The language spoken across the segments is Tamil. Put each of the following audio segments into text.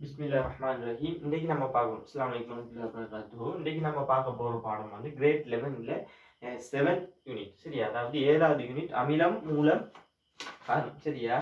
பிஸ்மில்லாஹிர்ரஹ்மானிர்ரஹீம். இன்னைக்கு நம்ம பார்க்கணும். அஸ்ஸலாமு அலைக்கும் வரஹ்மத்துல்லாஹி வபரகாத்துஹு. இன்னைக்கு நம்ம பார்க்க போற பாடம் வந்து கிரேட் 11ல 7 யூனிட். சரியா? அதாவது 7வது யூனிட் அமிலம், மூலம், காரம். சரியா?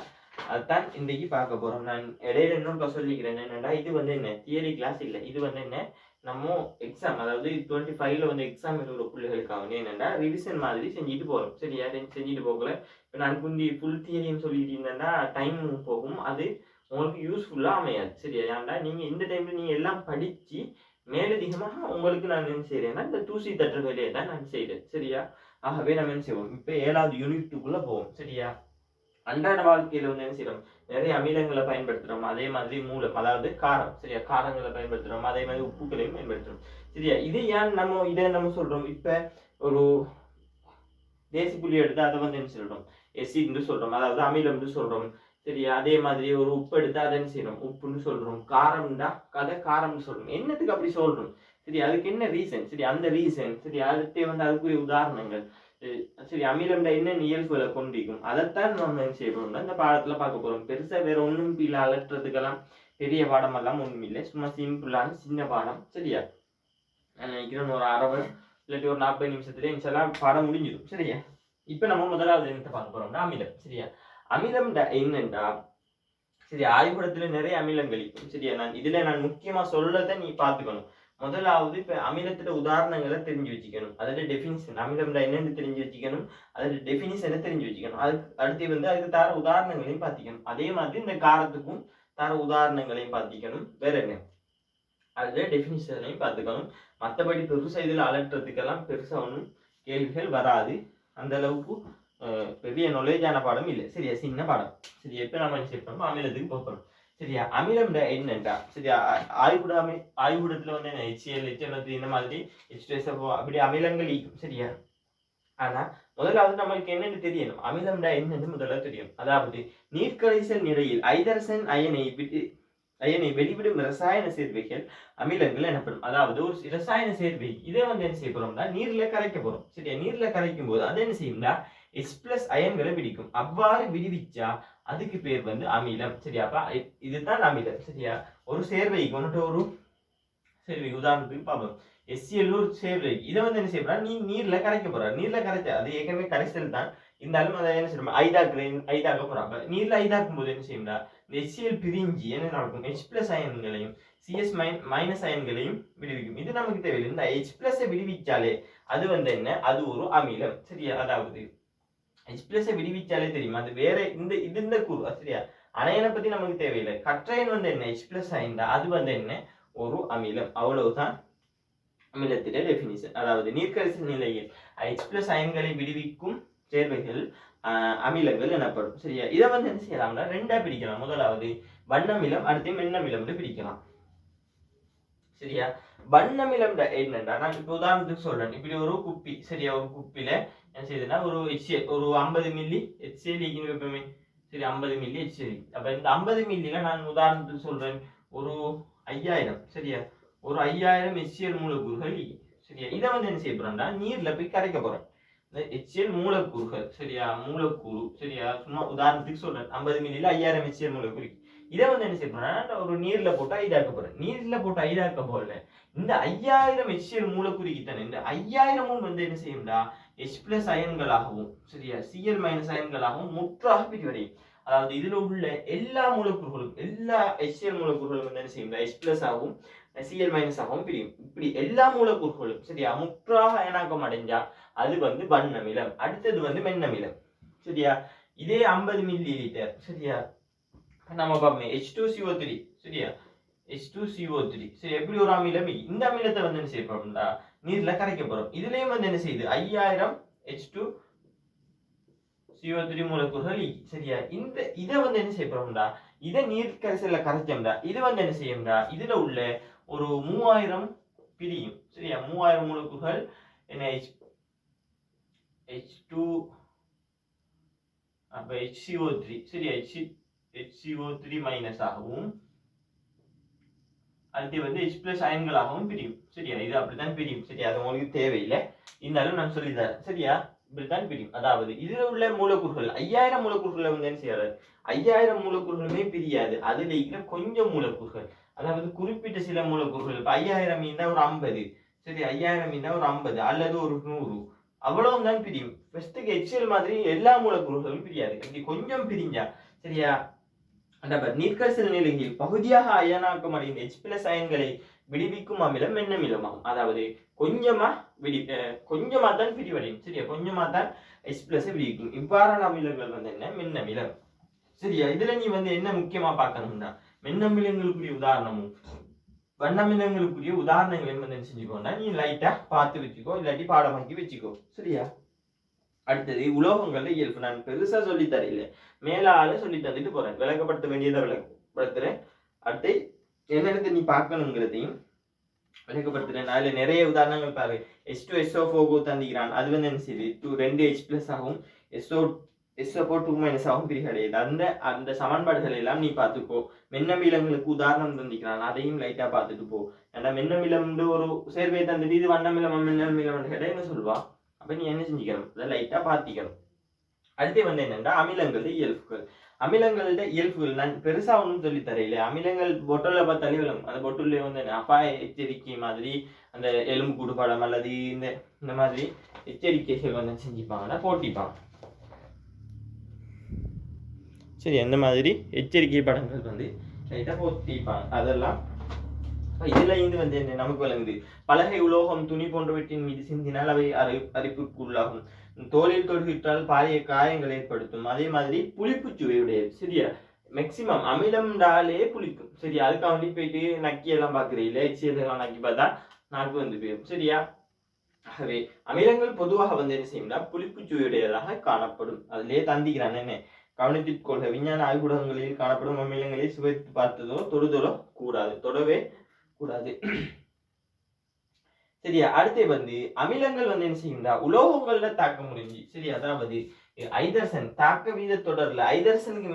அதுதான் இன்னைக்கு பார்க்க போறோம். நான் இடையில இன்னொரு சொல்லிக்கிறேன் என்னன்னா, இது வந்து என்ன தியரி கிளாஸ் இல்ல. இது வந்து என்ன நம்ம எக்ஸாம், அதாவது 25ல வந்து எக்ஸாம் எழுதுற பிள்ளைகளுக்காக வந்து என்னன்னா ரிவிஷன் மாதிரி செஞ்சுட்டு போறோம். சரியா? செஞ்சுட்டு போகல. இப்போ நான் குந்தி ஃபுல் தியரின்னு சொல்லிட்டு இருந்தேன்னா டைம் போகும். அது உங்களுக்கு யூஸ்ஃபுல்லா அமையாது. சரியா? ஏன்டா நீங்க இந்த டைம்ல நீங்க எல்லாம் படிச்சு மேலதிகமாக உங்களுக்கு நான் என்ன செய்றேன்னா இந்த தூசி தட்டுற வேலையை தான் நான் செய்றேன். சரியா? ஆகவே நம்ம என்ன செய்வோம், இப்போ 7வது யூனிட்டுக்குள்ள போவோம். சரியா? அன்றாட வாழ்க்கையில வந்து என்ன செய்யறோம், நிறைய அமிலங்களை பயன்படுத்துறோம். அதே மாதிரி மூலம், அதாவது காரம். சரியா? காரங்களை பயன்படுத்துறோம். அதே மாதிரி உப்புகளையும் பயன்படுத்துறோம். சரியா? இது ஏன் இதை நம்ம சொல்றோம், இப்ப ஒரு தேசி புளி எடுத்து அதை வந்து என்ன சொல்றோம், எசிட்னு சொல்றோம், அதாவது அமிலம்னு சொல்றோம். சரியா? அதே மாதிரி ஒரு உப்பு எடுத்து அதை என்ன செய்யறோம், உப்புன்னு சொல்றோம். காரம்டா கதை காரம்னு சொல்றோம். என்னத்துக்கு அப்படி சொல்றோம்? சரி, அதுக்கு என்ன ரீசன்? சரி, அந்த ரீசன். சரி, அடுத்தே வந்து அதுக்குரிய உதாரணங்கள். சரி, அமிலம்டா என்ன இயல்புகளை கொண்டிருக்கும், அதைத்தான் நம்ம என்ன செய்யறோம்னா இந்த பாடத்துல பார்க்க போறோம். பெருசா வேற ஒன்றும் இல்லை, அலட்டுறதுக்கெல்லாம் பெரிய பாடம் எல்லாம் ஒண்ணும் இல்லை. சும்மா சிம்பிளான சின்ன பாடம். சரியா? நான் நினைக்கிறேன் ஒரு 1/2 இல்லாட்டி ஒரு 40 நிமிஷத்துல இன்ஷால்லாம் பாடம் முடிஞ்சிடும். சரியா? இப்ப நம்ம முதலாவது என்ன பார்க்க போறோம்னா அமிலம். சரியா? அமிலம் என்னண்டா, சரி, ஆய்வுடத்துல நிறைய அமிலங்கள் இருக்கும். சரியா? நான் முக்கியமா சொல்லதை நீ பாத்துக்கணும். முதலாவது இப்ப அமிலத்துல உதாரணங்களை தெரிஞ்சு வச்சுக்கணும். அதோட டெபினிஷன், அமிலம் என்னன்னு தெரிஞ்சு வச்சுக்கணும். அதோட டெபினிஷனை தெரிஞ்சு வச்சுக்கணும். அதுக்கு அடுத்து வந்து அதுக்கு தர உதாரணங்களையும் பார்த்திக்கணும். அதே மாதிரி இந்த காரத்துக்கும் தர உதாரணங்களையும் பார்த்திக்கணும். வேற என்ன, அதுல டெபினிஷனையும் பார்த்துக்கணும். மற்றபடி பெருசா இதுல அலட்டுறதுக்கெல்லாம் பெருசா ஒன்றும் கேள்விகள் வராது. அந்த அளவுக்கு பெரிய நாலேஜான பாடம் இல்லை. சரியா? சின்ன பாடம். சரியா? இப்ப நம்ம என்ன செய்யணும், அமிலத்துக்கு போகிறோம். சரியா? அமிலம் என்னண்டா, சரியா, ஆய்வுடத்துல வந்து என்ன HCl, HNO3 இந்த மாதிரி H2SO அப்படி அமிலங்கள் ஈக்கும். சரியா? ஆனா முதலாவது நம்மளுக்கு என்னன்னு தெரியணும், அமிலம் என்னன்னு முதல்ல தெரியும். அதாவது நீர்க்கரைசல் நிலையில் ஐதரசன் அயனை வெளிவிடும் ரசாயன சேர்வைகள் அமிலங்கள் எனப்படும். அதாவது ஒரு ரசாயன சேர்வை இதை வந்து என்ன செய்ய போறோம்னா நீர்ல கரைக்க போறோம். சரியா? நீர்ல கரைக்கும் போது அது என்ன செய்யும்னா H+ அயன்களை விடிக்கும். அவ்வாறு விடுவிச்சா அதுக்கு பேர் வந்து அமிலம். சரியா? அப்ப இதுதான் அமிலம். சரியா? ஒரு சேர்வைக்கு ஒன்று ஒரு சேர்வை உதாரணத்துக்கு பார்ப்போம். HCl ஒரு சேர்வை, இதை வந்து என்ன செய்யறா, நீ நீர்ல கரைக்க போற. நீர்ல கரைச்சா அது ஏற்கனவே கரைசல் தான், இருந்தாலும் அதை என்ன செய்யணும், ஐதாக்க போறாங்க. நீர்ல ஐதாக்கும் போது என்ன செய்யும்டா, இந்த HCl பிரிஞ்சு என்ன நடக்கும், H+ அயன்களையும் CS- அயன்களையும் விடுவிக்கும். இது நமக்கு தேவையில்லை. இந்த H+ விடுவிச்சாலே அது வந்து என்ன, அது ஒரு அமிலம். சரியா? அதாவது H+ விடுவிச்சாலே தெரியுமா, அது வேற இந்த கூறு. சரியா? அணையனை பத்தி நமக்கு தேவையில்லை. கற்றையன் வந்து என்ன, H+ அயன் தான், அது வந்து என்ன, ஒரு அமிலம். அவ்வளவுதான் அமிலத்திட டெபினிஷன். அதாவது நீர்க்கரைசல் நிலையில் H+ அயன்களை விடுவிக்கும் சேர்வைகள் அமிலங்கள் எனப்படும். சரியா? இதை வந்து என்ன செய்யலாம்னா ரெண்டா பிரிக்கலாம். முதலாவது வண்ணமிலம், அடுத்து மென்னமிலம் பிரிக்கலாம். சரியா? வண்ணமிலம் என்னண்டா, நான் இப்ப உதாரணத்துக்கு சொல்றேன். இப்படி ஒரு குப்பி. சரியா? ஒரு குப்பில என்ன செய்யுதுன்னா ஒரு HCl, ஒரு 50 மில்லி HCl வைப்போமே. சரி, 50 மில்லி HCl. அப்ப இந்த 50 மில்லில நான் உதாரணத்துக்கு சொல்றேன் ஒரு 5000. சரியா? ஒரு 5000 HCl மூலக்கூறுகள். சரியா? இதை வந்து என்ன செய்ய போறேன்டா நீர்ல போய் கரைக்க போறேன். இந்த HCl மூலக்கூறுகள். சரியா? மூலக்கூறு. சரியா? சும்மா உதாரணத்துக்கு சொல்றேன், 50 மில்லில 5000 HCl மூலக்கூறு. இதை வந்து என்ன செய்ய போறேன்னா ஒரு நீர்ல போட்டு ஐதாக்க போறேன். நீர்ல போட்டு ஐதாக்க போறல இந்த 5000 HCl மூலக்கூறுக்கு தானே இந்த 5000 வந்து என்ன செய்யும்டா H+ அயன்களாகவும், சரியா, Cl- அயன்களாகவும் முற்றாக பிரிவடையும். அதாவது இதுல உள்ள எல்லா மூலக்கூறுகளும், எல்லா HCl மூலக்கூறுகளும் வந்து என்ன செய்யும், H+ ஆகவும் Cl- ஆகவும் பிரியும். இப்படி எல்லா மூலக்கூறுகளும் சரியா முற்றாக அயனாக்கம் அடைஞ்சா அது வந்து வண்ணமிலம். அடுத்தது வந்து மென்னமிலம். சரியா? இதே 50 மில்லி லிட்டர். சரியா? நம்ம பார்ப்போம் H2CO3. சரியா? H2CO3. சரி, எப்படி ஒரு அமிலம், இந்த அமிலத்தை வந்து என்ன செய்ய போறோம்டா நீர்ல கரைக்க போறோம். இதுலயும் வந்து என்ன செய்யுது 5000 H2CO3 மூலக்கூறுகள். சரியா? இதை வந்து என்ன செய்ய போறோம்டா, இதை நீர் கரைசல்ல கரைச்சோம்டா இது வந்து என்ன செய்யும்டா, இதுல உள்ள ஒரு 3000 பிரியும். சரியா? 3000 மூலக்கூறுகள் என்ன H2 அப்ப HCO3. சரியா? HCO3- ஆகவும் அடுத்து வந்து H+ அயன்களாகவும் பிரியும். சரியா? இது அப்படித்தான் பிரியும். சரியா? அது உங்களுக்கு தேவையில்லை, இருந்தாலும் நான் சொல்லித்தரேன். சரியா? இப்படித்தான் பிரியும். அதாவது இதுல உள்ள மூலக்கூறுகள் 5000 மூலக்கூறுகளை வந்து என்ன செய்யாது, 5000 மூலக்கூறுகளுமே பிரியாது. அதுல இருக்கிற கொஞ்சம் மூலக்கூறுகள், அதாவது குறிப்பிட்ட சில மூலக்கூறுகள், இப்ப 5000 மீந்தா ஒரு 50, சரி 5000 மீந்தா ஒரு 50 அல்லது ஒரு 100, அவ்வளவு தான் பிரியும். ஃபர்ஸ்ட்டுக்கு HCl மாதிரி எல்லா மூலக்கூறுகளும் பிரியாது, இப்படி கொஞ்சம் பிரிஞ்சா சரியா. அந்த நீர்க்கரசல் நிலையில் பகுதியாக அயனாக்கம் அடைந்த H+ அயன்களை விடுவிக்கும் அமிலம் மென்னமிலமாகும். அதாவது கொஞ்சமா தான் பிரிவடையும் சரியா, கொஞ்சமா தான் H+ விடுவிக்கும். இவ்வாறான அமிலங்கள் வந்து என்ன, மென்னமிலம் சரியா. இதுல நீ வந்து என்ன முக்கியமா பார்க்கணும்னா, மென்னமிலங்களுக்குரிய உதாரணமும் வண்ணமிலங்களுக்குரிய உதாரணங்களையும் வந்து என்ன செஞ்சுக்கோன்னா நீ லைட்டா பார்த்து வச்சுக்கோ, இல்லாட்டி பாடமாக்கி வச்சுக்கோ சரியா. அடுத்தது உலோகங்கள்ல இயல்பு. நான் பெருசா சொல்லி தரையில, மேலால சொல்லி தந்துட்டு போறேன், விளக்கப்படுத்த வேண்டியதை விளக்கப்படுத்துறேன். அடுத்து என்னென்னு நீ பார்க்கணுங்கிறதையும் விளக்கப்படுத்துறேன். அதுல நிறைய உதாரணங்கள் பாரு. H2SO4 தந்திக்கிறான், அது வந்து என்ன செய்யுது, 2 H+ ஆகும், SO2- ஆகும் பிரிகடையுது. அந்த சமன்பாடுகள் எல்லாம் நீ பார்த்துக்கோ. மென்னமிலங்களுக்கு உதாரணம் தந்திக்கிறான், அதையும் லைட்டா பார்த்துட்டு போ. ஏன்னா மென்னமிலம் ஒரு சேர்வை தந்துட்டு இது வண்ணமிலம் மென்னமிலம் கேட்டா என்ன சொல்லுவா, அப்ப நீ என்ன செஞ்சுக்கணும், அதை லைட்டா பார்த்திக்கணும். அடுத்து வந்து என்னன்னா அமிலங்களோட இயல்புகள். அமிலங்களோட இயல்புகள் நான் பெருசா ஒன்றும் சொல்லி தரையில. அமிலங்கள் பொட்டல்ல பார்த்தாலே விளங்கும். அந்த பொட்டல்ல வந்து அபாய எச்சரிக்கை மாதிரி அந்த எலும்பு கூடுபாடம் அல்லது இந்த மாதிரி எச்சரிக்கைகள் வந்து செஞ்சுப்பாங்கன்னா போட்டிப்பாங்க சரி. அந்த மாதிரி எச்சரிக்கை படங்கள் வந்து லைட்டா போட்டிப்பாங்க. அதெல்லாம் இதுல இருந்து வந்து என்ன நமக்கு விளங்குது, பலகை உலோகம் துணி போன்றவற்றின் மீது சிந்தினால் அவை அரிப்புக்குள்ளாகும், தோலில் தொடுகிட்டால் பாரிய காயங்கள் ஏற்படுத்தும். அதே மாதிரி புளிப்பு சுவையுடைய சரியா. மேக்சிமம் அமிலம்டாலே புளிக்கும் சரியா. அதுக்காக போயிட்டு நக்கி எல்லாம் பாக்குறீங்களா, எச்சியெல்லாம் நக்கி பார்த்தா நாக்கு வந்து போயிடும் சரியா. ஆகவே அமிலங்கள் பொதுவாக வந்து என்ன செய்யும்னா புளிப்பு சுவையுடையதாக காணப்படும். அதுலயே தந்திக்கிறான் என்ன, கவனித்துக் கொள்க, விஞ்ஞான ஆய்வுடங்களில் காணப்படும் அமிலங்களை சுவைத்து பார்த்ததோ தொடுதலோ கூடாது, தொடவே கூடாது சரியா. அடுத்து வந்து அமிலங்கள் வந்து என்ன செய்யும்னா உலோகங்கள்ல தாக்க முடிஞ்சு சரி. அதாவது ஐதர்சன் தாக்க வீத தொடர்ல ஐதர்சனுக்கு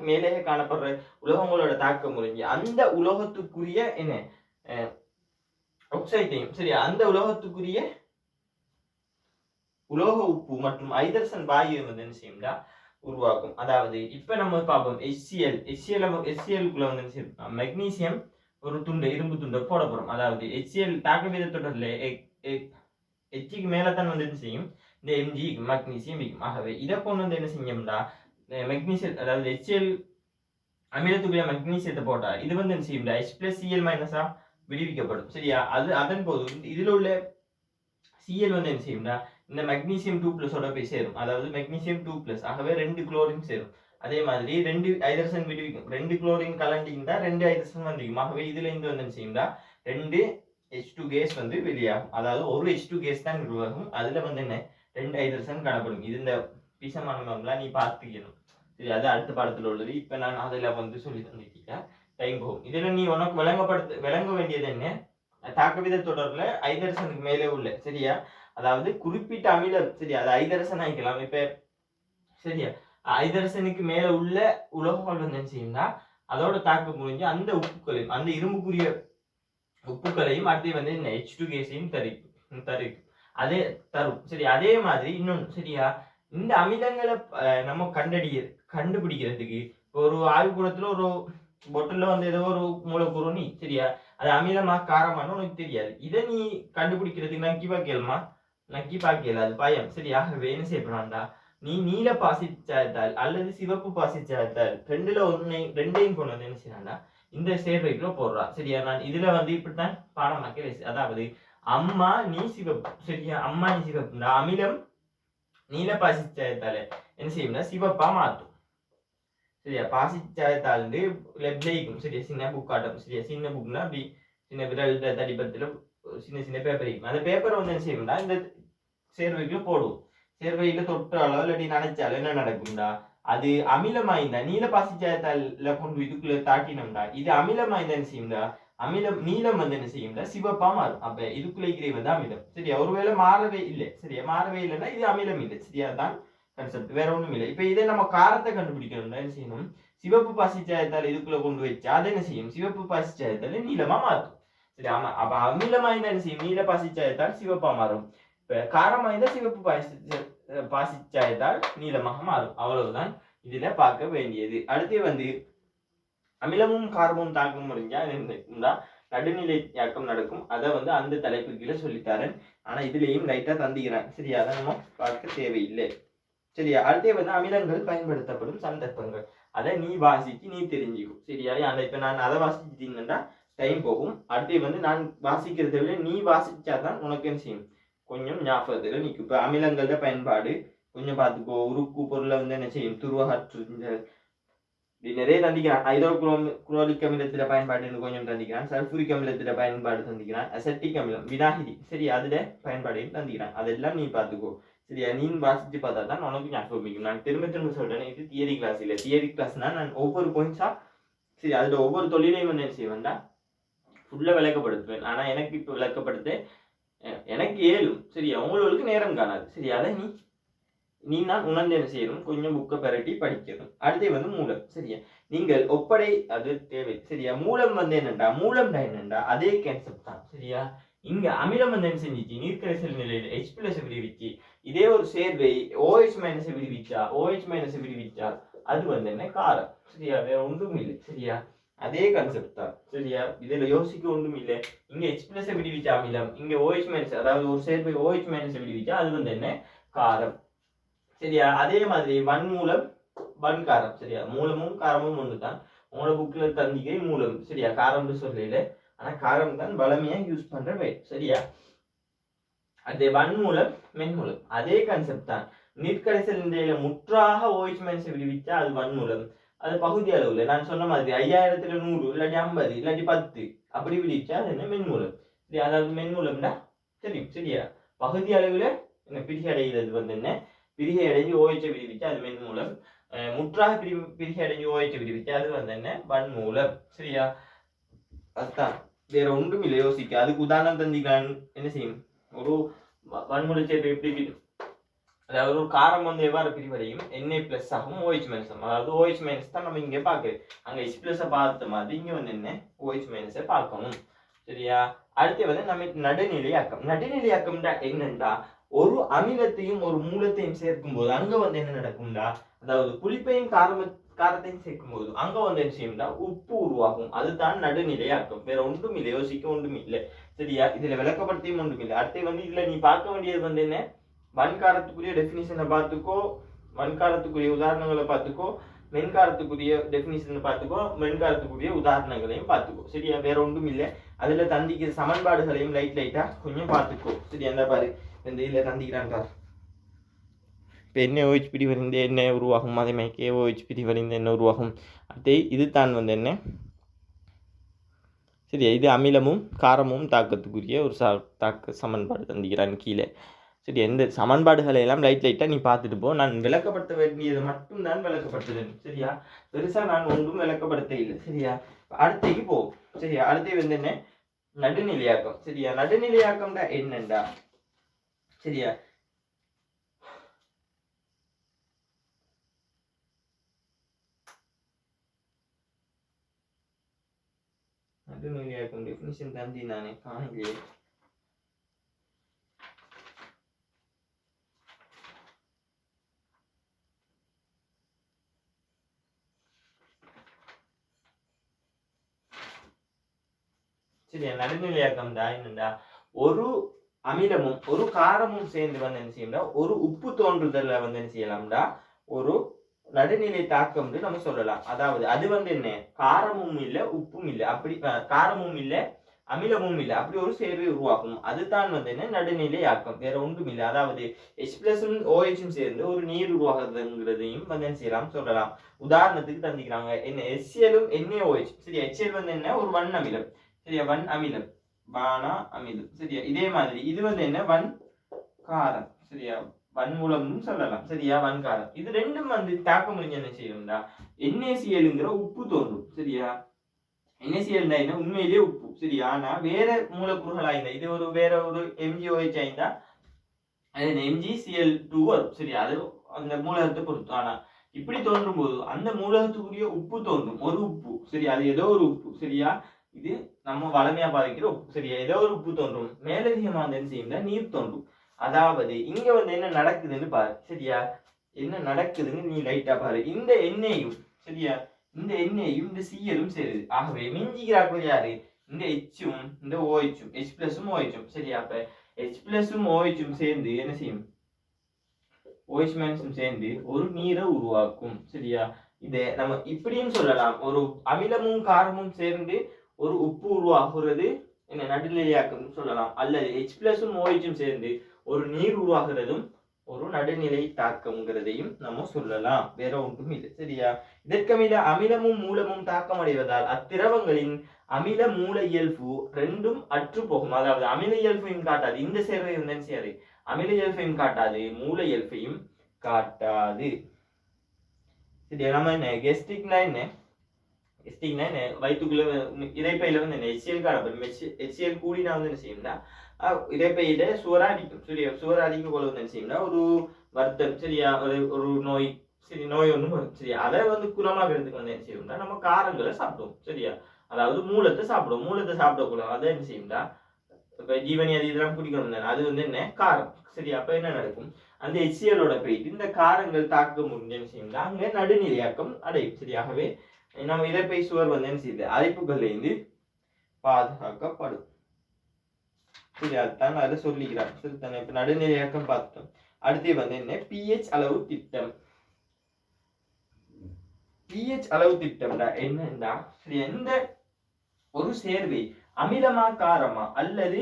மேலே காணப்படுற உலோகங்களோட தாக்க முடிஞ்சு அந்த உலோகத்துக்குரிய என்ன ஆக்சைடையும் சரியா, அந்த உலோகத்துக்குரிய உலோக உப்பு மற்றும் ஐதர்சன் வாயு வந்து என்ன செய்யும்னா உருவாக்கும். அதாவது இப்ப நம்ம பார்ப்போம் HCl-க்குள்ள வந்து மெக்னீசியம் ஒரு துண்டு, இரும்பு துண்டை போட போறோம். அதாவது HCl தாக்க வீத தொடர்ல Hக்கு மேலதான் வந்து என்ன செய்யும், இந்த Mg மெக்னீசியம் இருக்கும். ஆகவே இதை கொண்டு வந்து என்ன செய்யும்னா மெக்னீசியம், அதாவது HCl அமிலத்துக்குரிய மெக்னீசியத்தை போட்டா இது வந்து என்ன செய்யும்னா H+Cl- விடுவிக்கப்படும் சரியா. அதன் போது இதுல உள்ள Cl வந்து என்ன செய்யும்னா இந்த மெக்னீசியம் 2+ போய் சேரும், அதாவது மெக்னீசியம் 2+. ஆகவே 2 குளோரின் சேரும். அதே மாதிரி 2 ஹைட்ரஜன் விடுவிக்கும், 2 குளோரின் கலண்டிங்கன்னா 2 ஹைட்ரஜன் வந்துக்கும். ஆகவே இதுல இருந்து வந்து என்ன செய்யும்னா 2 H2 கேஸ் வந்து வெளியாகும். அதாவது ஒரு H2 கேஸ் தான் உருவாகும், அதுல வந்து என்ன 2 ஹைட்ரஜன் காணப்படும். இது இந்த பிசமானம்லாம் நீ பார்த்துக்கணும் சரி. அது அடுத்த பாடத்துல உள்ளது. இப்ப நான் அதுல வந்து சொல்லி தந்துட்டீங்க, டைம் போகும். இதுல நீ உனக்கு விளங்க வேண்டியது என்ன, தாக்கவித தொடர்ல ஐதரசனுக்கு மேலே உள்ள சரியா, அதாவது குறிப்பிட்ட அமிலம் சரியா, அது ஐதரசன் ஆகிக்கலாம் இப்ப சரியா. ஐதரசனுக்கு மேல உள்ள உலோகங்கள் வந்து என்ன செய்யும்னா அதோட தாக்க முடிஞ்சு அந்த உப்புக்களையும் அந்த இரும்புக்குரிய உப்புக்களையும் அடுத்து வந்து H2 கேஸையும் தரும் அதே தரும் சரி. அதே மாதிரி இன்னொன்று சரியா, இந்த அமிலங்களை நம்ம கண்டுபிடிக்கிறதுக்கு ஒரு ஆய்வுக்கூடத்துல ஒரு பொட்டில் வந்து ஏதோ ஒரு மூலக்கூறு நீ சரியா, அது அமிலமா காரமானு உனக்கு தெரியாது. இதை நீ கண்டுபிடிக்கிறதுக்கு நக்கி பார்க்கல அது பயம் சரி. ஆகவே என்ன செய்யப்படாண்டா நீ நீல பாசிச்சாயத்தால் அல்லது சிவப்பு பாசிச்சாயத்தால் ரெண்டையும் கொண்டு வந்து என்ன செய்யறாண்டா இந்த சேர்வைக்குள்ள போடுறா சரியா. நான் இதுல வந்து இப்படித்தான் பாடமாக்க, அதாவது அம்மா நீ சிவப்பு சரியா, அம்மா நீ சிவப்பு, அமிலம் நீல பாசிச்சாயத்தால என்ன செய்யும்னா சிவப்பா மாற்றும் சரியா. பாசிச்சாயத்தால் லெப்லைக்கும் சரியா, சின்ன புக் காட்டும் சரியா. சின்ன புக்னா அப்படி சின்ன விரல் தடிப்பத்துல சின்ன பேப்பர் இருக்கும். அந்த பேப்பரை வந்து என்ன செய்யும்னா இந்த சேர்வைக்குள்ள போடுவோம். சேர்வையில தொட்டாலோ இல்லாட்டி நினைச்சாலோ என்ன நடக்கும்டா, அது அமிலமாய்ந்தா நீல பாசிச்சாயத்தால கொண்டு இதுக்குள்ள தாக்கினோம்டா இது அமிலமாய்ந்தா என்ன செய்யும்டா நீலம் வந்து என்ன செய்யும்டா சிவப்பா மாறும். அப்ப இதுக்குள்ள இருக்கிறது வந்து அமிலம் சரியா. ஒருவேளை மாறவே இல்லை சரியா, மாறவே இல்லைன்னா இது அமிலம் இல்லை சரியா. தான் கான்செப்ட், வேற ஒண்ணும் இல்லை. இப்ப இதை நம்ம காரத்தை கண்டுபிடிக்கணும்னா என்ன செய்யணும், சிவப்பு பாசிச்சாயத்தால் இதுக்குள்ள கொண்டு வச்சா அதை என்ன செய்யும், சிவப்பு பாசிச்சாயத்தால நீளமா மாறும் சரி. ஆமா, அப்ப அமிலமாய்ந்தா என்ன செய்யும், நீல பாசிச்சாயத்தால் சிவப்பா மாறும். இப்ப காரமா இருந்தா சிவப்பு பாசிச்சாயத்தால் நீளமாக மாறும். அவ்வளவுதான் இதுல பார்க்க வேண்டியது. அடுத்து வந்து அமிலமும் காரமும் தாக்கம் முடிஞ்சா நடுநிலையாக்கம் நடக்கும். அதை வந்து அந்த தலைப்பு கீழே சொல்லித்தாரேன். ஆனா இதுலயும் லைட்டா தந்திக்கிறேன். சரியா, அதை நம்ம பார்க்க தேவையில்லை. சரியா, அடுத்தே வந்து அமிலங்கள் பயன்படுத்தப்படும் சந்தர்ப்பங்கள். அதை நீ வாசிச்சு நீ தெரிஞ்சுக்கும். சரியா, அந்த இப்ப நான் அதை வாசிச்சுட்டீங்கன்னா டைம் போகும். அடுத்தே வந்து நான் வாசிக்கிறத விட நீ வாசிச்சாதான் உனக்கு என்ன செய்யும், கொஞ்சம் ஞாபகத்துல நிற்கும். இப்ப அமிலங்களோட பயன்பாடு கொஞ்சம் பார்த்துக்கோ. உருக்கு பொருளை வந்து என்ன செய்யும், துருவகற்று நிறைய தந்திக்கிறான். ஹைட்ரோகுளோரிக் அமிலத்தில பயன்பாடு கொஞ்சம் தந்திக்கிறான். சல்பூரிக் அமிலத்தில பயன்பாடு தந்திக்கிறான். அசெட்டிக் அமிலம் வினாகிரி, சரி, அதுல பயன்பாடையும் தந்திக்கிறான். அதெல்லாம் நீ பார்த்துக்கோ. சரியா, நீ வாசிச்சு பார்த்தா தான் உனக்கு ஞாபகம். நான் திரும்ப திரும்ப சொல்றேன், இது தியரி கிளாஸ் இல்லை. தியரி கிளாஸ்னா நான் ஒவ்வொரு பாயிண்ட்ஸா, சரி, அதுல ஒவ்வொரு தொழிலையும் வந்து என்ன செய்வேன்டா ஃபுல்லா விளக்கப்படுத்துவேன். ஆனா எனக்கு இப்ப விளக்கப்படுத்த எனக்கு ஏழும். சரியா, உங்களுக்கு நேரம் காணாது. சரி, அதை நீ நான் உணர்ந்து என்ன செய்யணும், கொஞ்சம் புக்கை பெரட்டி படிக்கணும். அடுத்து வந்து மூலம். சரியா, நீங்கள் ஒப்படை அது தேவை. சரியா, மூலம் வந்து என்னண்டா, மூலம்டா என்னண்டா அதே கான்செப்ட் தான். சரியா, இங்க அமிலம் வந்து என்ன செஞ்சிச்சு, நீர்க்கரைசல் நிலையில H+ விடுவிச்சு இதே ஒரு சேர்வை OH- விடுவிச்சா அது வந்து என்ன காரம். சரியா, வேற ஒன்றும் இல்லை. சரியா, அதே கான்செப்ட் தான். சரியா, இதுல யோசிக்க ஒன்றும் இல்லை. இங்க H+ விடுவிச்ச அமிலம், இங்க OH- அதாவது ஒரு சேர்வை OH- விடுவிச்சா அது வந்து என்ன காரம். சரியா, அதே மாதிரி வன்மூலம் வன்காரம். சரியா, மூலமும் காரமும் ஒன்று தான். உங்களோட புக்ல தந்திக்கை மூலம். சரியா, காரம்னு சொல்லல, ஆனா காரம் தான் வளமையா யூஸ் பண்ற வே. சரியா, அதே வன்மூலம் மென்மூலம் அதே கான்செப்ட் தான். நீர்க்கரைசல் நிலையில முற்றாக OH- விடுவிச்சா அது வன்மூலம். அது பகுதி அளவுல நான் சொன்ன மாதிரி 5000த்துல 100 இல்லாட்டி 50 இல்லாட்டி 10 அப்படி விடுவிச்சா அது என்ன மென்மூலம். சரி, அதாவது மென்மூலம்னா தெரியும். சரியா, பகுதி அளவுல என்ன பிரிகை அடைகிறது வந்து என்ன, பிரிகை அடைஞ்சு OH விடுவிச்சா அது மென்மூலம். முற்றாக பிரிகை அடைஞ்சு OH விடுவிச்சா அது வந்து என்ன வன்மூலம். சரியா, அதுதான், வேற ஒன்றும் இல்லை. யோசிக்க அதுக்கு உதாரணம் தந்திக்கலாம். என்ன செய்யும், ஒரு வன்மூல சேர்ப்பு எப்படி, அதாவது ஒரு காரம் வந்து எவ்வாறு பிரிவடையும், Na+ ஆகும் OH- அதாவது OH- தான் நம்ம இங்க பாக்குறது. அங்க H+ பார்த்த மாதிரி இங்க வந்து என்ன OH- பார்க்கணும். சரியா, அடுத்து வந்து நம்ம நடுநிலையாக்கம். நடுநிலையாக்கம்டா என்னண்டா, ஒரு அமிலத்தையும் ஒரு மூலத்தையும் சேர்க்கும் போது அங்க வந்து என்ன நடக்கும்டா, அதாவது புளிப்பையும் காரத்தையும் சேர்க்கும் போது அங்க வந்து என்ன செய்யும்டா உப்பு உருவாகும். அதுதான் நடுநிலையாக்கம். வேற ஒன்றும் இல்லை, யோசிக்க ஒன்றும் இல்லை. சரியா, இதுல விளக்கப்படுத்தியும் ஒன்றும் இல்லை. அடுத்து வந்து இதுல நீ பார்க்க வேண்டியது வந்து என்ன, வன்காரத்துக்குரிய டெஃபினிஷனை பார்த்துக்கோ, வன்காரத்துக்குரிய உதாரணங்களை பார்த்துக்கோ, மென்காரத்துக்குரிய டெஃபினிஷனை பார்த்துக்கோ, மென்காரத்துக்குரிய உதாரணங்களையும் பார்த்துக்கோ. சரியா, வேற ஒன்றும் இல்லை. அதுல தந்திக்கிற சமன்பாடுகளையும் லைட்டா கொஞ்சம் பார்த்துக்கோ. சரி, அந்த பாரு இந்த இதுல தந்திக்கிறான் பாரு. இப்போ என்ன OH பிரிவறிந்து என்ன உருவாகும், அதே மாதிரி KOH பிரிவறிந்து என்ன உருவாகும். அதே இது தான் வந்து என்ன, சரியா, இது அமிலமும் காரமும் தாக்கத்துக்குரிய ஒரு சமன்பாடு தந்திக்கிறான் கீழே. சரி, எந்த சமன்பாடுகளை எல்லாம் லைட்டாக நீ பார்த்துட்டு போ. நான் விளக்கப்படுத்த வேண்டியது மட்டும்தான் விளக்கப்படுத்துறேன். சரியா, பெருசா நான் ஒன்றும் விளக்கப்படுத்த இல்லை. சரியா, அடுத்தைக்கு போ. சரியா, அடுத்து வந்து என்ன நடுநிலையாக்கம். சரியா, நடுநிலையாக்கம்டா என்னண்டா, சரியா, நடுநிலையாக்கம் டெஃபினிஷன் தந்தி நானே காணலையே. சரியா, நடுநிலையாக்கம் தான் என்னண்டா, ஒரு அமிலமும் ஒரு காரமும் சேர்ந்து வந்து என்ன செய்யணும்டா ஒரு உப்பு தோன்றுதல வந்து என்ன செய்யலாம்டா ஒரு நடுநிலை தாக்கம் நம்ம சொல்லலாம். அதாவது அது வந்து என்ன, காரமும் இல்லை உப்பும் இல்லை, அப்படி காரமும் இல்லை அமிலமும் இல்லை, அப்படி ஒரு சேர்வை உருவாக்கும். அதுதான் வந்து என்ன நடுநிலையாக்கம், வேற ஒன்றும் இல்லை. அதாவது H+ OH சேர்ந்து ஒரு நீர் உருவாகுதுங்கிறதையும் வந்து என்ன செய்யலாம் சொல்லலாம். உதாரணத்துக்கு தந்திக்கிறாங்க என்ன, HCl NaOH. சரி, HCl வந்து என்ன ஒரு வன் அமிலம். சரியா, வன் அமிலம் வானா அமிலம். சரியா, இதே மாதிரி இது வந்து என்ன வன் காரம். சரியா, வன்மூலம்னு சொல்லலாம். சரியா, வன்காரம். இது ரெண்டும் வந்து தாக்கம் முடிஞ்ச என்ன செய்யும்டா NaClங்கிற உப்பு தோன்றும். சரியா, NaCl என்ன உண்மையிலேயே உப்பு. சரியா, ஆனா வேற மூலக்கூறுகள் ஆயிருந்தா, இது ஒரு வேற ஒரு MgOH ஆயிருந்தா அது MgCl2 வரும். சரியா, அது அந்த மூலகத்தை பொறுத்து. ஆனா இப்படி தோன்றும் போது அந்த மூலகத்துக்குரிய உப்பு தோன்றும், ஒரு உப்பு. சரியா, அது ஏதோ ஒரு உப்பு. சரியா, இது நம்ம வளமையா பாதிக்கிற உப்பு. சரியா, ஏதோ ஒரு உப்பு தோன்றும். மேலதிகமா என்ன செய்யும்னா நீர் தோன்றும். அதாவது இங்க வந்து என்ன நடக்குதுன்னு பாரு சரியா, என்ன நடக்குதுன்னு நீ லைட்டா பாரு. இந்த எண்ணெயும் சரியா, இந்த எண்ணெயும் இந்த சிஎலும் சேருது. ஆகவே மிஞ்சிக்கிறார்கள் யாரு, இந்த ஹெச்சும் இந்த ஓஹெச்சும், ஹெச் பிளஸும் ஓஹெச்சும் சரியா. அப்ப ஹெச் பிளஸும் ஓஹெச்சும் சேர்ந்து என்ன செய்யும், OH மைனஸும் சேர்ந்து ஒரு நீரை உருவாக்கும் சரியா. இதை நம்ம இப்படியும் சொல்லலாம், ஒரு அமிலமும் காரமும் சேர்ந்து ஒரு உப்பு உருவாகிறது என்ன நடுநிலையாக்கும் சொல்லலாம். அல்லது ஹெச் பிளஸும் ஓஹெச்சும் சேர்ந்து ஒரு நீர் உருவாகிறதும் ஒரு நடுநிலை தாக்கம்ங்கிறதையும் நம்ம சொல்லலாம். வேற ஒன்றும் இல்லை சரியா. இதற்கமில அமிலமும் மூலமும் தாக்கம் அடைவதால் அத்திரவங்களின் அமில மூல இயல்பு ரெண்டும் அற்று போகும். அதாவது அமில இயல்பையும் காட்டாது, இந்த சேர்வை வந்து என்ன செய்யாது, அமில இயல்பையும் காட்டாது, மூல இயல்பையும் காட்டாது சரியா. நம்ம என்ன கெஸ்டிக்னா என்ன, கெஸ்டிக்னா என்ன, வயிற்றுக்குள்ள இறைப்பையில வந்து என்ன HCl காணப்படும். HCl கூடினா வந்து என்ன செய்யும்னா இறைப்பையில சுவராடிக்கும் சரியா. சுவராடிக்க போல வந்து என்ன செய்யும்னா ஒரு வருத்தம் சரியா, ஒரு நோய் சரி, நோய் ஒன்றும் வரும் சரியா. அதை வந்து குணமாகிறதுக்கு வந்து என்ன செய்யும்னா நம்ம காரங்களை சாப்பிடுவோம் சரியா. அதாவது மூலத்தை சாப்பிடுவோம், மூலத்தை சாப்பிடக்கூடாது. அதை என்ன செய்யும்னா இப்ப ஜீவனி அது இதெல்லாம் குடிக்கணும், அது வந்து என்ன காரம் சரியா. அப்ப என்ன நடக்கும், அந்த HClோட போயிட்டு இந்த காரங்கள் தாக்க முடிஞ்சு என்ன செய்யும்னா அங்க நடுநிலையாக்கம் அடையும் சரியாகவே. நம்ம இறைப்பை சுவர் வந்து என்ன செய்யுது, அரைப்புகள்ல இருந்து பாதுகாக்கப்படும் சரி. அதுதான் அதை சொல்லிக்கிறார் சரி தானே. இப்ப நடுநிலையாக்கம் பார்த்தோம். அடுத்து வந்து என்ன, pH அளவு திட்டம். pH அளவு திட்டம்டா என்னன்னா சரி, எந்த ஒரு சேர்வை அமிலமா காரமா அல்லது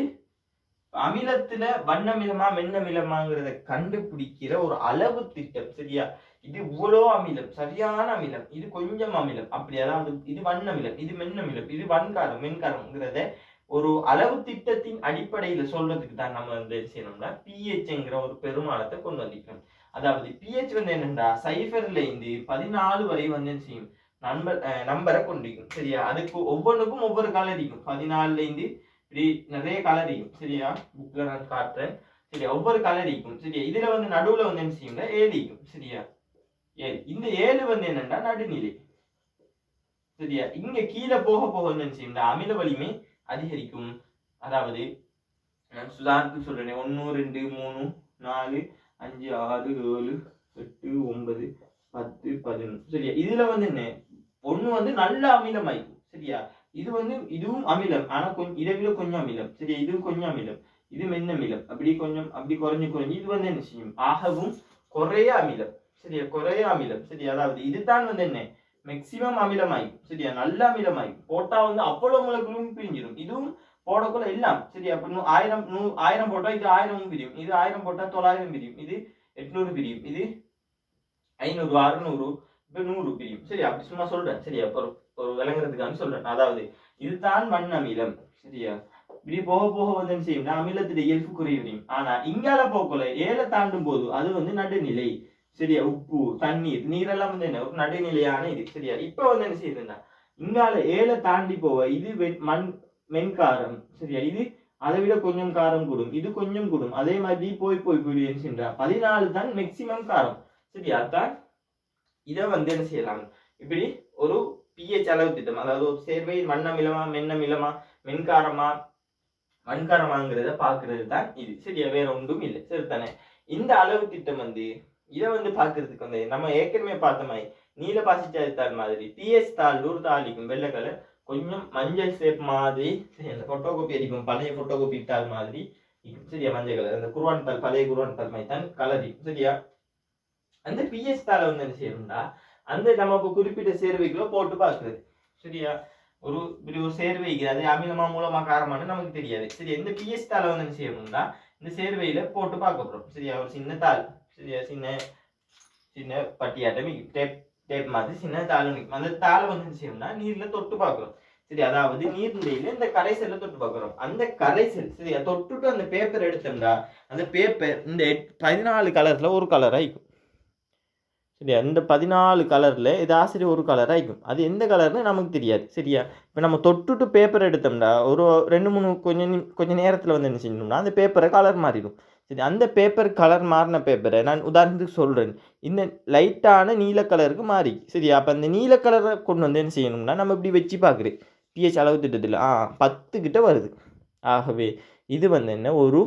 அமிலத்துல வண்ணமிலமா மென்னமிலமாங்கிறத கண்டுபிடிக்கிற ஒரு அளவு திட்டம் சரியா. இது இவ்வளோ அமிலம், சரியான அமிலம், இது கொஞ்சம் அமிலம் அப்படி, அதாவது இது வண்ணமிலம், இது மென்னமிலம், இது வன்காரம் மென்காரம்ங்கிறத ஒரு அளவு திட்டத்தின் அடிப்படையில சொல்றதுக்கு தான் நம்ம வந்து செய்யணும்னா pHங்கிற ஒரு பெருமானத்தை கொண்டு வந்திருக்கணும். அதாவது pH வந்து என்னன்னா 0ல இருந்து 14 வரை வந்து என்ன செய்யும், நம்பரை கொண்டிருக்கும் சரியா. அதுக்கு ஒவ்வொன்றுக்கும் ஒவ்வொரு கலர் இருக்கும். 14ல இருந்து இப்படி நிறைய கலர் இருக்கும் சரியா. புக்ல நான் காட்டுறேன் சரியா, ஒவ்வொரு கலர் இருக்கும் சரியா. இதுல வந்து நடுவுல வந்து என்ன செய்யும்னா 7 இருக்கும் சரியா. 7 இந்த 7 வந்து என்னன்னா நடுநிலை சரியா. இங்க கீழே போக போக வந்து என்ன செய்யும், அமில வலிமை அதிகரிக்கும். அதாவது நான் சுதாரணத்துக்கு சொல்றேன், 1 2 3 4 5 6 7 8 9 10 11 சரியா. இதுல வந்து என்ன, 1 வந்து நல்ல அமிலமாயிருக்கும் சரியா. இது வந்து இதுவும் அமிலம், ஆனா கொஞ்சம் இதை விட கொஞ்சம் அமிலம் சரியா. இதுவும் கொஞ்சம் அமிலம், இது மென்னமிலம், அப்படி கொஞ்சம் அப்படி குறைஞ்சு குறைஞ்சு இது வந்து என்ன செய்யும், ஆகவும் குறைய அமிலம் சரியா, குறைய அமிலம் சரியா. அதாவது இதுதான் வந்து என்ன மேக்சிமம் அமிலமாயிருக்கும் சரியா, நல்ல அமிலமாயிருக்கும். போட்டா வந்து அவ்வளவு மூலக்குழுவும் பிரிஞ்சிடும். இதுவும் போடக்குள்ள எல்லாம் சரியா. அப்ப 1000 போட்டா இது 1000 பிரியும், இது 1000 போட்டா 900 பிரியும், இது 800 பிரியும், இது 500 600 இப்ப 100 பிரியும் சரி. அப்படி சும்மா சொல்றேன் சரியா, ஒரு விளங்குறதுக்காக சொல்றேன். அதாவது இதுதான் மண் அமிலம் சரியா. இப்படி போக போக வந்து என்ன செய்யும், அமிலத்துடைய இயல்பு குறையும். ஆனா இங்கால போக்குள்ள 7 தாண்டும் போது அது வந்து நடுநிலை சரியா. உப்பு தண்ணீர் நீரெல்லாம் வந்து என்ன ஒரு நடுநிலையான இது சரியா. இப்ப வந்து என்ன செய்யுதுன்னா இங்கால 7 தாண்டி போவ இது மென்காரம் சரியா. இது அதை விட கொஞ்சம் காரம் கூடும், இது கொஞ்சம் கூடும், அதே மாதிரி போய் போய் போய் என்ன செய்யறா 14 தான் மேக்சிமம் காரம் சரியா. அதான் இதை வந்து என்ன செய்யலாம், இப்படி ஒரு pH அளவு திட்டம், அதாவது ஒரு சேர்வை வண்ணமிலமா மென்னமிலமா மென்காரமா வன்காரமாங்கிறத பாக்குறது தான் இது சரியா. வேற ஒன்றும் இல்லை சரி தானே. இந்த அளவு திட்டம் வந்து இதை வந்து பாக்குறதுக்கு வந்து நம்ம ஏற்கனவே பார்த்த மாதிரி நீல பாசிச்சாதித்தாள் மாதிரி pH தாள் ஒரு தாளிக்கும் வெள்ளை கலர் கொஞ்சம் மஞ்சள் சேப் மாதிரி அந்த போட்டோ காப்பி அடிக்கும், பழைய போட்டோ காப்பி தாள் மாதிரி சரியா. மஞ்சள் கலர் அந்த குருவான் தாள், பழைய குருவான் தாள் மாதிரி தான் கலர் சரியா. அந்த pH தாளை வந்து என்ன செய்யணும்னா அந்த நம்ம குறிப்பிட்ட சேர்வைக்குள்ள போட்டு பார்க்குறது சரியா. இப்படி ஒரு சேர்வைக்கு அது அமிலமா மூலமா காரமானு நமக்கு தெரியாது சரியா. இந்த pH தாளை வந்து என்ன செய்யணும்னா இந்த சேர்வையில போட்டு பார்க்க போறோம் சரியா. ஒரு சின்ன தாள் சரியா, சின்ன சின்ன பட்டியாட்டம் டேப் மாதிரி சின்ன தாள் நிற்கும். அந்த தாளை வந்து என்ன செய்யணும்னா நீர்ல தொட்டு பார்க்கிறோம் சரி. அதாவது நீர்நிலையில இந்த கரைசல்ல தொட்டு பார்க்கிறோம். அந்த கரைசல் சரியா தொட்டுட்டு அந்த பேப்பர் எடுத்தோம்னா அந்த பேப்பர் இந்த 14 கலர்ல ஒரு கலர் ஆயிக்கும் சரியா. இந்த 14 கலர்ல இது ஆசிரியர் ஒரு கலர் ஆயிக்கும், அது எந்த கலர்னு நமக்கு தெரியாது சரியா. இப்போ நம்ம தொட்டுட்டு பேப்பர் எடுத்தோம்னா ஒரு 2-3 கொஞ்சம் நேரத்தில் வந்து என்ன செய்யணும்னா அந்த பேப்பரை கலர் மாறிடும் சரி. அந்த பேப்பர் கலர் மாறின பேப்பரை நான் உதாரணத்துக்கு சொல்கிறேன், இந்த லைட்டான நீல கலருக்கு மாறி சரியா. அப்போ அந்த நீல கலரை கொண்டு வந்து என்ன செய்யணும்னா நம்ம இப்படி வச்சு பார்க்குறேன் pH அளவு திட்டத்தில் 10 கிட்ட வருது. ஆகவே இது வந்து என்ன ஒரு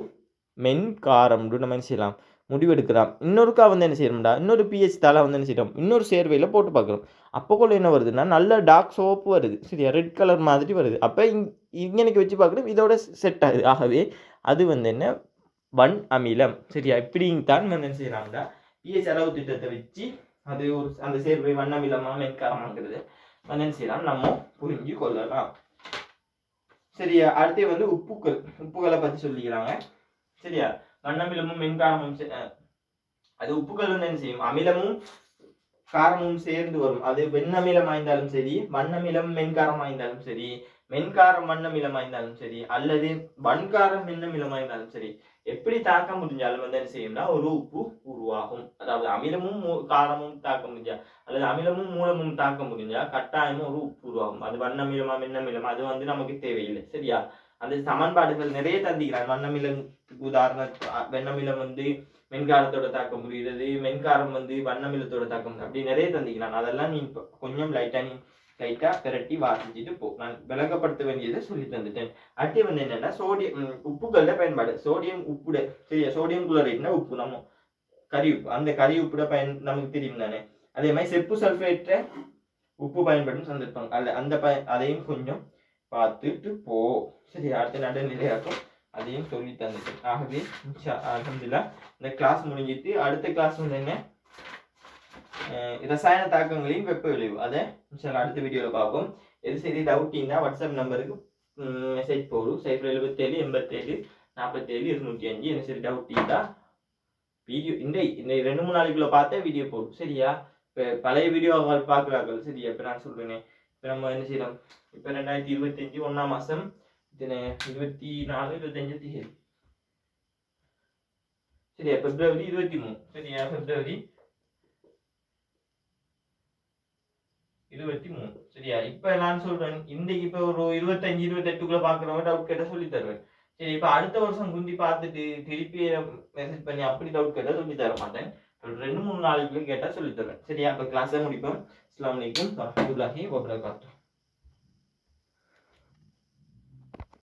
மென்காரம் நம்ம என்ன செய்யலாம் முடிவெடுக்கலாம். இன்னொருக்கா வந்து என்ன செய்யணும்டா இன்னொரு பிஹெச் தாளை வந்து என்ன செய்யணும் இன்னொரு சேர்வையில் போட்டு பார்க்குறோம். அப்போக்குள்ள என்ன வருதுன்னா நல்ல டார்க் சோப்பு வருது சரியா, ரெட் கலர் மாதிரி வருது. அப்போ இங்கனைக்கு வச்சு பார்க்குறோம் இதோட செட் ஆகுது. ஆகவே அது வந்து என்ன வன் அமிலம் சரியா. இப்படித்தான் வந்து என்ன செய்யறாங்கன்னா பிஹெச் அளவு திட்டத்தை வச்சு அது ஒரு அந்த சேர்வை வன் அமிலமா மென்காரமாங்கிறது வந்து என்ன செய்யலாம் நம்ம புரிஞ்சு கொள்ளலாம் சரியா. அடுத்து வந்து உப்புகளை பற்றி சொல்லிக்கிறாங்க சரியா. வண்ணமிலமும் மென்காரமும் அது உப்புகள் வந்து என்ன செய்யும் அமிலமும் காரமும் சேர்ந்து வரும். அது வெண்ணமிலம் ஆய்ந்தாலும் சரி, வண்ணமிலம் மென்காரம் ஆய்ந்தாலும் சரி, மென்காரம் வண்ணமிலம் ஆய்ந்தாலும் சரி, அல்லது வன்காரம் மென்னமிலம் ஆய்ந்தாலும் சரி, எப்படி தாக்க முடிஞ்சாலும் வந்து என்ன செய்யும்னா ஒரு உப்பு உருவாகும். அதாவது அமிலமும் காரமும் தாக்க முடிஞ்சா அல்லது அமிலமும் மூலமும் தாக்க முடிஞ்சா கட்டாயமும் ஒரு உப்பு உருவாகும். அது வண்ணமிலமா மென்னமிலமா அது வந்து நமக்கு தேவையில்லை சரியா. அந்த சமன்பாடுகள் நிறைய தந்திக்கிறாங்க. வண்ணமிலத்துக்கு உதாரணம் வெண்ணமிலம் வந்து மென்காரத்தோட தாக்க முடிகிறது, மென்காரம் வந்து வண்ணமிலத்தோட தாக்க முடியும், அப்படி நிறைய தந்திக்கிறான். அதெல்லாம் நீ கொஞ்சம் லைட்டா திரட்டி வாசிச்சுட்டு போ. நான் விளங்கப்படுத்த வேண்டியதை சொல்லி தந்துட்டேன். அடுத்து வந்து என்னன்னா சோடியம் உப்புகளோட பயன்பாடு. சோடியம் உப்புட சரியா, சோடியம் குளோரைட்னா உப்பு நம்ம கரி உப்பு, அந்த கரி உப்புட நமக்கு தெரியும் தானே. அதே மாதிரி செப்பு சல்ஃபேட்ட உப்பு பயன்படும் சந்தர்ப்பம் அந்த அதையும் கொஞ்சம் பார்த்துட்டு போ சரி. அடுத்த நடுநிலையாக்கும் அதையும் சொல்லி தந்துட்டேன். ஆகவே அல்ஹம்துலில்லாஹ் இந்த கிளாஸ் முடிஞ்சிட்டு அடுத்த கிளாஸ் வந்து என்ன ரசாயன தாக்கங்களின் வெப்ப விளைவு, அதை அடுத்த வீடியோவில் பார்ப்போம். எது சரி டவுட் இருந்தால் வாட்ஸ்அப் நம்பருக்கு மெசேஜ் போடும் 077 87 47 205. என்ன சரி டவுட் இருந்தா வீடியோ இந்த 2-3 நாளைக்குள்ள பார்த்தா வீடியோ போடும் சரியா. இப்போ பழைய வீடியோக்கள் பார்க்குறார்கள் சரியா. இப்போ நான் சொல்றேனே இப்போ நம்ம என்ன செய்யலாம் இப்போ 2025 1ஆம் மாதம் 24 25 தேதி சரியா, பிப்ரவரி 23 சரியா, பிப்ரவரி 23 சரியா. இப்ப நான் சொல்றேன் இன்றைக்கு இப்ப ஒரு 25-28 பாக்குறவங்க டவுட் கேட்டா சொல்லி தருவேன் சரி. இப்ப அடுத்த வருஷம் குந்தி பார்த்துட்டு திருப்பி மெசேஜ் பண்ணி அப்படி டவுட் கேட்டா சொல்லி தர மாட்டேன். 2-3 நாளைக்குள்ள கேட்டா சொல்லி தருவேன் சரியா. அப்ப கிளாஸை முடிப்போம். அஸ்ஸலாமு அலைக்கும் வரஹ்மத்துல்லாஹி வபரகாத்துஹு.